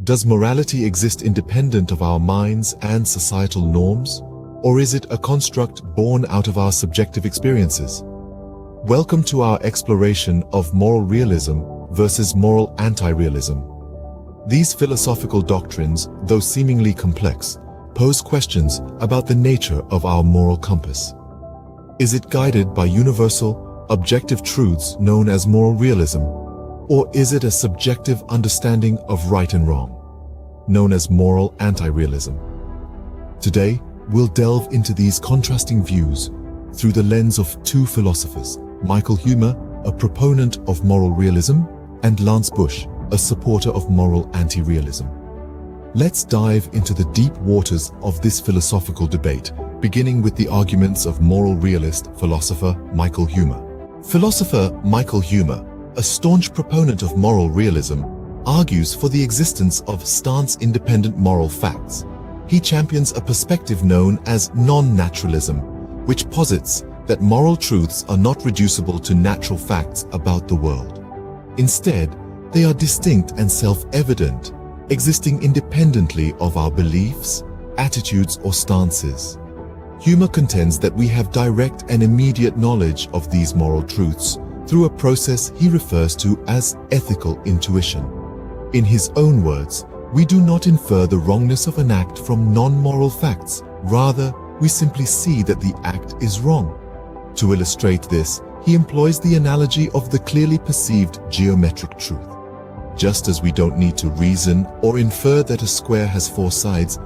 Does morality exist independent of our minds and societal norms, or is it a construct born out of our subjective experiences? Welcome to our exploration of moral realism versus moral anti-realism. These philosophical doctrines, though seemingly complex, pose questions about the nature of our moral compass. Is it guided by universal, objective truths known as moral realism, or is it a subjective understanding of right and wrong, known as moral anti-realism? Today, we'll delve into these contrasting views through the lens of two philosophers, Michael Huemer, a proponent of moral realism, and Lance Bush, a supporter of moral anti-realism. Let's dive into the deep waters of this philosophical debate, beginning with the arguments of moral realist philosopher Michael Huemer. Philosopher Michael Huemer, a staunch proponent of moral realism, argues for the existence of stance-independent moral facts. He champions a perspective known as non-naturalism, which posits that moral truths are not reducible to natural facts about the world. Instead, they are distinct and self-evident, existing independently of our beliefs, attitudes, or stances. Huemer contends that we have direct and immediate knowledge of these moral truths through a process he refers to as ethical intuition. In his own words, we do not infer the wrongness of an act from non-moral facts. Rather, we simply see that the act is wrong. To illustrate this, he employs the analogy of the clearly perceived geometric truth. Just as we don't need to reason or infer that a square has four sides,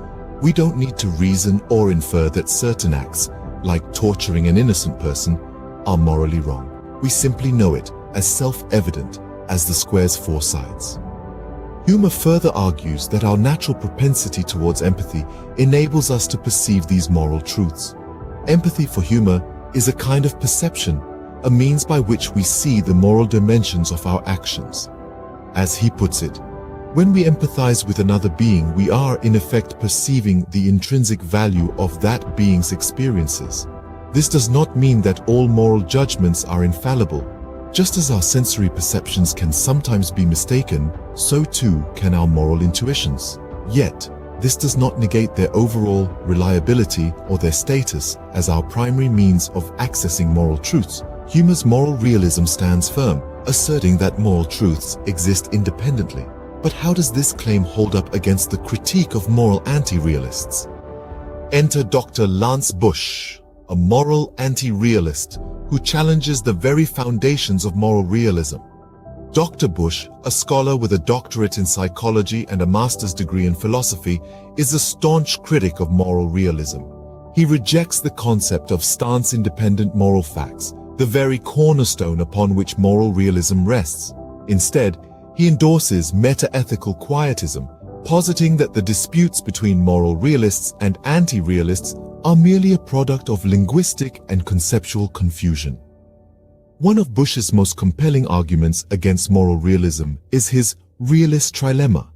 we don't need to reason or infer that certain acts, like torturing an innocent person, are morally wrong. We simply know it as self-evident as the square's four sides. Huemer further argues that our natural propensity towards empathy enables us to perceive these moral truths. Empathy for Huemer is a kind of perception, a means by which we see the moral dimensions of our actions. As he puts it, when we empathize with another being, we are in effect perceiving the intrinsic value of that being's experiences. This does not mean that all moral judgments are infallible. Just as our sensory perceptions can sometimes be mistaken, so too can our moral intuitions. Yet, this does not negate their overall reliability or their status as our primary means of accessing moral truths. Huemer's moral realism stands firm, asserting that moral truths exist independently. But how does this claim hold up against the critique of moral anti-realists? Enter Dr. Lance Bush, a moral anti-realist who challenges the very foundations of moral realism. Dr. Bush, a scholar with a doctorate in psychology and a master's degree in philosophy, is a staunch critic of moral realism. He rejects the concept of stance-independent moral facts, the very cornerstone upon which moral realism rests. Instead, he endorses meta-ethical quietism, positing that the disputes between moral realists and anti-realists are merely a product of linguistic and conceptual confusion. One of Bush's most compelling arguments against moral realism is his realist trilemma.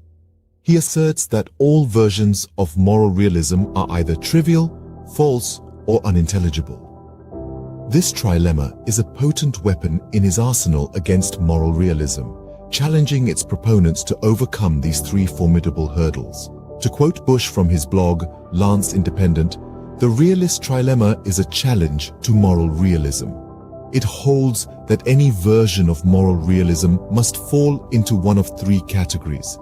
He asserts that all versions of moral realism are either trivial, false, or unintelligible. This trilemma is a potent weapon in his arsenal against moral realism, challenging its proponents to overcome these three formidable hurdles. To quote Bush from his blog, Lance Independent, "The realist trilemma is a challenge to moral realism. It holds that any version of moral realism must fall into one of three categories.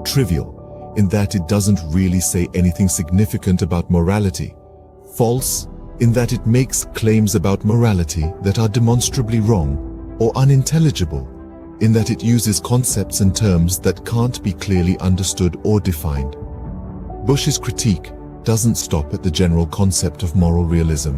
Trivial, in that it doesn't really say anything significant about morality. False, in that it makes claims about morality that are demonstrably wrong. Or unintelligible, in that it uses concepts and terms that can't be clearly understood or defined." Bush's critique doesn't stop at the general concept of moral realism.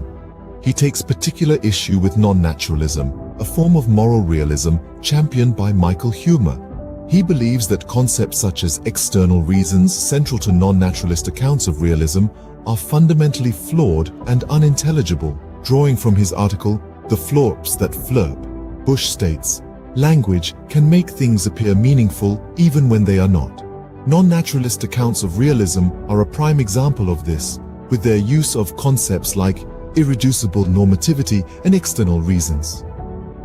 He takes particular issue with non-naturalism, a form of moral realism championed by Michael Huemer. He believes that concepts such as external reasons central to non-naturalist accounts of realism are fundamentally flawed and unintelligible. Drawing from his article, The Florps That Flurp, Bush states, "Language can make things appear meaningful even when they are not." Non-naturalist accounts of realism are a prime example of this, with their use of concepts like irreducible normativity and external reasons.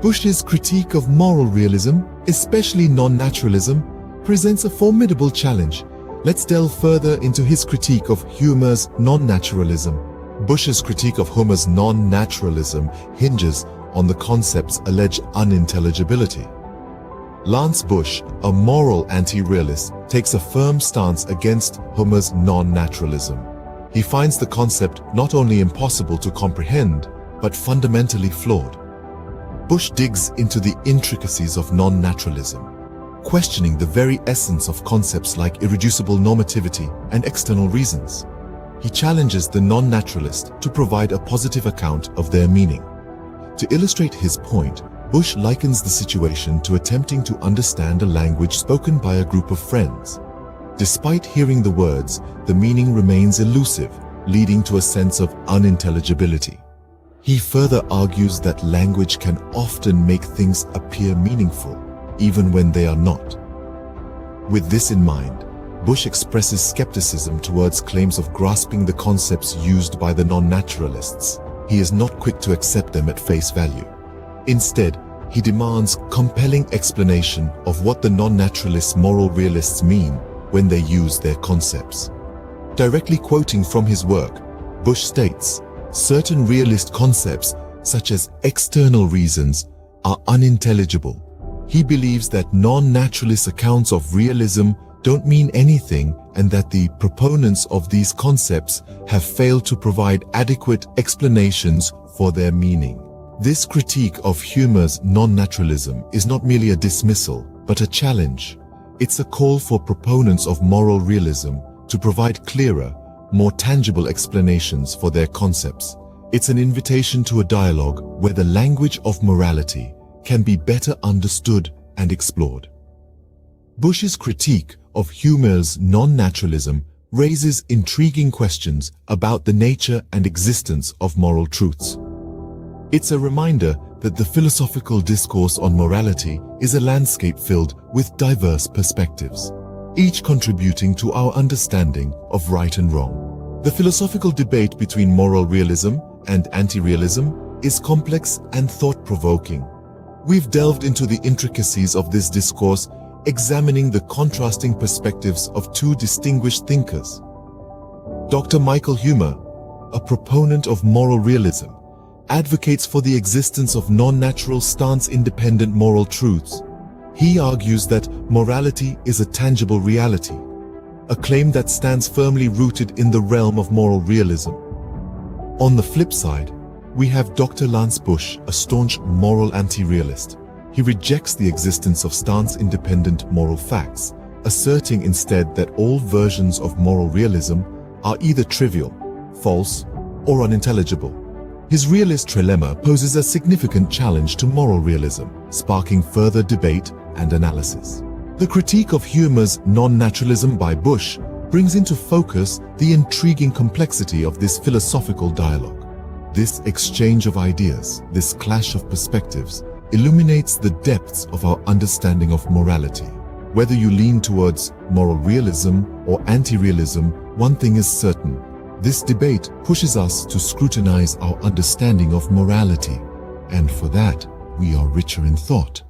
Bush's critique of moral realism, especially non-naturalism, presents a formidable challenge. Let's delve further into his critique of Huemer's non-naturalism. Bush's critique of Huemer's non-naturalism hinges on the concept's alleged unintelligibility. Lance Bush, a moral anti-realist, takes a firm stance against Huemer's non-naturalism. He finds the concept not only impossible to comprehend, but fundamentally flawed. Bush digs into the intricacies of non-naturalism, questioning the very essence of concepts like irreducible normativity and external reasons. He challenges the non-naturalist to provide a positive account of their meaning. To illustrate his point, Bush likens the situation to attempting to understand a language spoken by a group of friends. Despite hearing the words, the meaning remains elusive, leading to a sense of unintelligibility. He further argues that language can often make things appear meaningful, even when they are not. With this in mind, Bush expresses skepticism towards claims of grasping the concepts used by the non-naturalists. He is not quick to accept them at face value. Instead, he demands compelling explanation of what the non-naturalist moral realists mean when they use their concepts. Directly quoting from his work, Bush states, "Certain realist concepts, such as external reasons, are unintelligible." He believes that non-naturalist accounts of realism don't mean anything and that the proponents of these concepts have failed to provide adequate explanations for their meaning. This critique of Huemer's non-naturalism is not merely a dismissal, but a challenge. It's a call for proponents of moral realism to provide clearer, more tangible explanations for their concepts. It's an invitation to a dialogue where the language of morality can be better understood and explored. Bush's critique of Huemer's non-naturalism raises intriguing questions about the nature and existence of moral truths. It's a reminder that the philosophical discourse on morality is a landscape filled with diverse perspectives, each contributing to our understanding of right and wrong. The philosophical debate between moral realism and anti-realism is complex and thought-provoking. We've delved into the intricacies of this discourse, examining the contrasting perspectives of two distinguished thinkers. Dr. Michael Huemer, a proponent of moral realism, advocates for the existence of non-natural stance-independent moral truths. He argues that morality is a tangible reality, a claim that stands firmly rooted in the realm of moral realism. On the flip side, we have Dr. Lance Bush, a staunch moral anti-realist. He rejects the existence of stance-independent moral facts, asserting instead that all versions of moral realism are either trivial, false, or unintelligible. His realist trilemma poses a significant challenge to moral realism, sparking further debate and analysis. The critique of Huemer's non-naturalism by Bush brings into focus the intriguing complexity of this philosophical dialogue. This exchange of ideas, this clash of perspectives, illuminates the depths of our understanding of morality. Whether you lean towards moral realism or anti-realism, one thing is certain: this debate pushes us to scrutinize our understanding of morality, and for that, we are richer in thought.